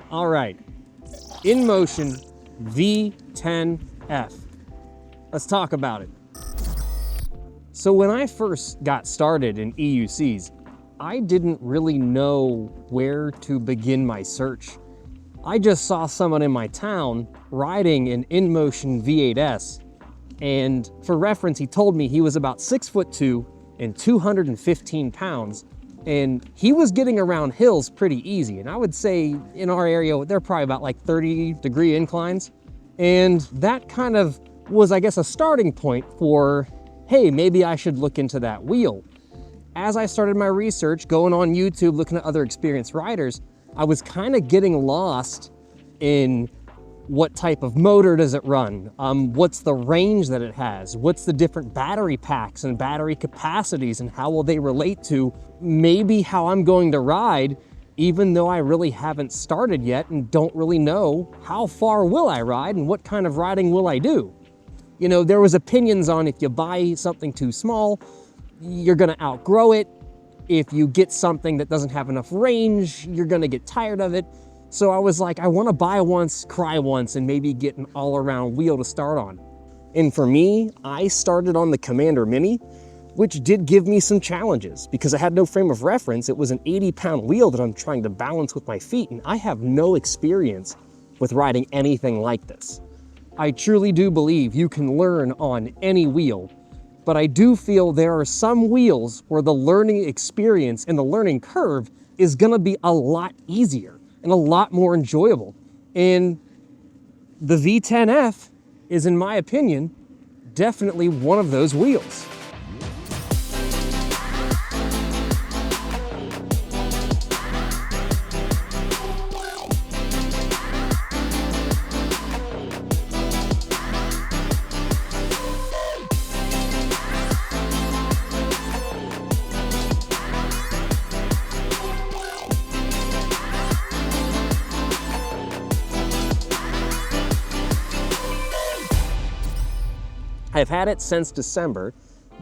All right, Inmotion V10F. Let's talk about it. So when I first got started in EUCs, I didn't really know where to begin my search. I just saw someone in my town riding an Inmotion V8S, and for reference, he told me he was about 6'2" and 215 pounds, and he was getting around hills pretty easy. And I would say in our area, they're probably about like 30-degree inclines. And that kind of was, I guess, a starting point for, hey, maybe I should look into that wheel. As I started my research, going on YouTube, looking at other experienced riders, I was kind of getting lost in what type of motor does it run? What's the range that it has? What's the different battery packs and battery capacities, and how will they relate to maybe how I'm going to ride, even though I really haven't started yet and don't really know how far will I ride and what kind of riding will I do. You know, there was opinions on if you buy something too small, you're gonna outgrow it. If you get something that doesn't have enough range, you're gonna get tired of it. So I was like, I wanna buy once, cry once, and maybe get an all-around wheel to start on. And for me, I started on the Commander Mini, which did give me some challenges because I had no frame of reference. It was an 80-pound wheel that I'm trying to balance with my feet, and I have no experience with riding anything like this. I truly do believe you can learn on any wheel, but I do feel there are some wheels where the learning experience and the learning curve is gonna be a lot easier and a lot more enjoyable. And the V10F is, in my opinion, definitely one of those wheels. I've had it since December,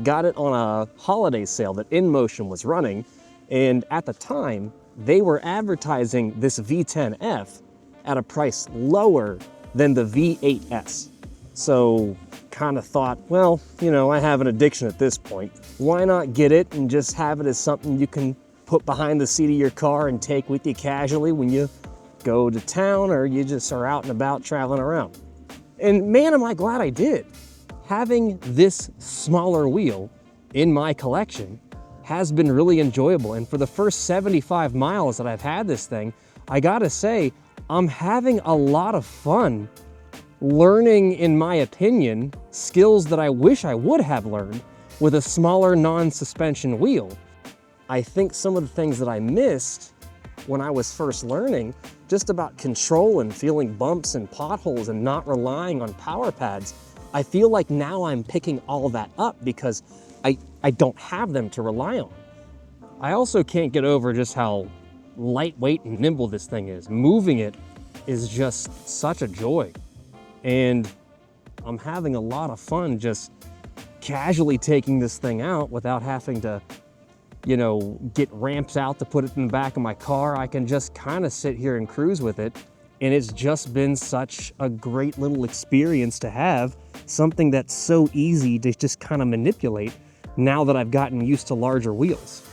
got it on a holiday sale that Inmotion was running, and at the time, they were advertising this V10F at a price lower than the V8S. So kind of thought, well, you know, I have an addiction at this point. Why not get it and just have it as something you can put behind the seat of your car and take with you casually when you go to town or you just are out and about traveling around. And man, am I glad I did. Having this smaller wheel in my collection has been really enjoyable. And for the first 75 miles that I've had this thing, I gotta say, I'm having a lot of fun learning, in my opinion, skills that I wish I would have learned with a smaller non-suspension wheel. I think some of the things that I missed when I was first learning, just about control and feeling bumps and potholes and not relying on power pads, I feel like now I'm picking all that up because I don't have them to rely on. I also can't get over just how lightweight and nimble this thing is. Moving it is just such a joy. And I'm having a lot of fun just casually taking this thing out without having to, you know, get ramps out to put it in the back of my car. I can just kind of sit here and cruise with it. And it's just been such a great little experience to have, something that's so easy to just kind of manipulate now that I've gotten used to larger wheels.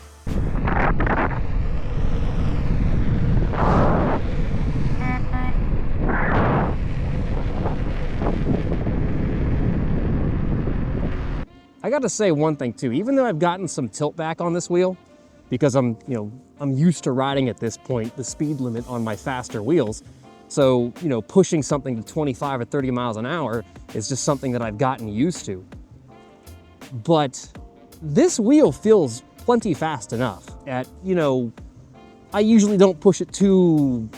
I got to say one thing too, even though I've gotten some tilt back on this wheel, because I'm used to riding at this point the speed limit on my faster wheels. So, you know, pushing something to 25 or 30 miles an hour is just something that I've gotten used to. But this wheel feels plenty fast enough at, you know, I usually don't push it too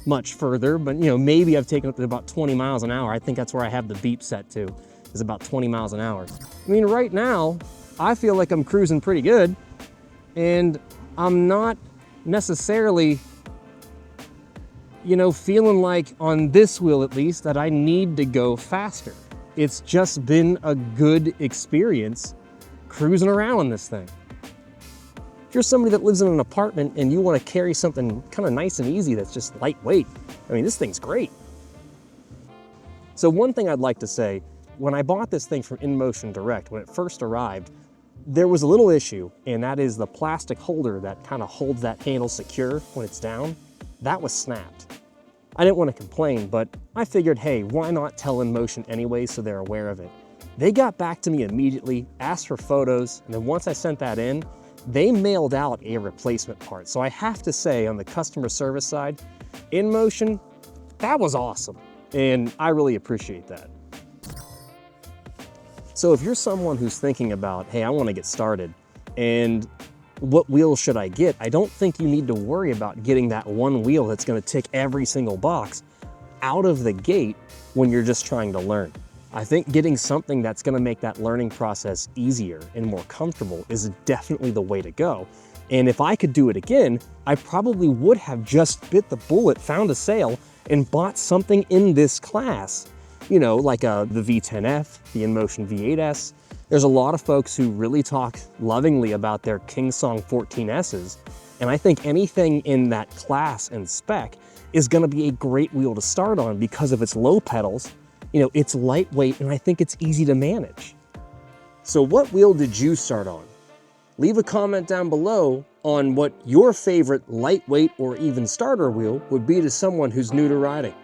much further, but you know, maybe I've taken it to about 20 miles an hour. I think that's where I have the beep set to, is about 20 miles an hour. I mean, right now, I feel like I'm cruising pretty good, and I'm not necessarily, you know, feeling like on this wheel at least that I need to go faster. It's just been a good experience cruising around on this thing. If you're somebody that lives in an apartment and you want to carry something kind of nice and easy that's just lightweight, I mean, this thing's great. So one thing I'd like to say, when I bought this thing from Inmotion Direct, when it first arrived, there was a little issue, and that is the plastic holder that kind of holds that handle secure when it's down, that was snapped. I didn't want to complain, but I figured, hey, why not tell Inmotion anyway so they're aware of it. They got back to me immediately, asked for photos, and then once I sent that in, they mailed out a replacement part. So I have to say, on the customer service side, Inmotion, that was awesome, and I really appreciate that. So if you're someone who's thinking about, hey, I want to get started, and what wheel should I get? I don't think you need to worry about getting that one wheel that's going to tick every single box out of the gate when you're just trying to learn. I think getting something that's going to make that learning process easier and more comfortable is definitely the way to go. And if I could do it again, I probably would have just bit the bullet, found a sale, and bought something in this class. You know, like the V10F, the Inmotion V8S. There's a lot of folks who really talk lovingly about their Kingsong 14Ss, and I think anything in that class and spec is going to be a great wheel to start on because of its low pedals. You know, it's lightweight, and I think it's easy to manage. So what wheel did you start on? Leave a comment down below on what your favorite lightweight or even starter wheel would be to someone who's new to riding.